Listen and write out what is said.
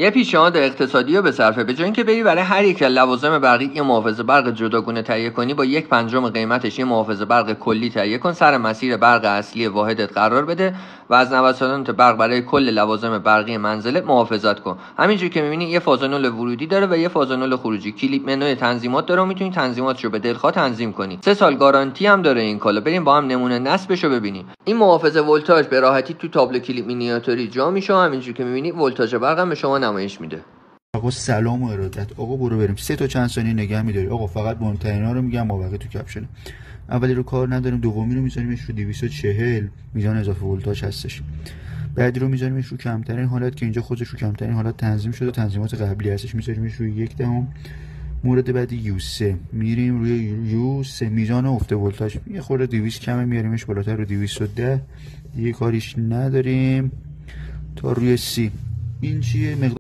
یه پیشنهاد اقتصادی رو به صرفه، به جای اینکه بری برای هر یک از لوازم برقی یه محافظ برق جداگونه تهیه کنی، با 1/5 قیمتش یه محافظ برق کلی تهیه کن، سر مسیر برق اصلی واحدت قرار بده و از نوسانات برق برای کل لوازم برقی منزلت محافظت کن. همینجوری که می‌بینی یه فازنول ورودی داره و یه فازنول خروجی، کلیپ منوی تنظیمات داره و می‌تونی تنظیماتشو به دلخواه تنظیم کنی. 3 سال گارانتی هم داره این کالا. بریم با هم نمونه نصبشو ببینیم. این محافظ ولتاژ به راحتی تو تابلو کلیپ مینیاتوری جا میشه، همینجوری که می‌بینی ولتاژ برقم به شما نمایش میده. آقا سلام و ارادت. آقا برو بریم 3 تا چند ثانیه نگه می‌داری. آقا فقط مهم‌ترینا رو میگم، مابقی تو کپشن. اولی رو کار نداریم، دومی رو می‌ذاریمش رو 240 میزان اضافه ولتاژ هستش. بعدی رو می‌ذاریمش رو کمترین حالت که اینجا خودش رو کمترین حالت تنظیم شده، تنظیمات قبلی هستش، می‌ذاریمش روی 1/10. مورد بعدی U3 میریم روی U3 میزان افت ولتاژ یه خورده 200 کمه، میاریمش بالاتر رو 210 دیگه کاریش نداریم. تا روی C این چیه؟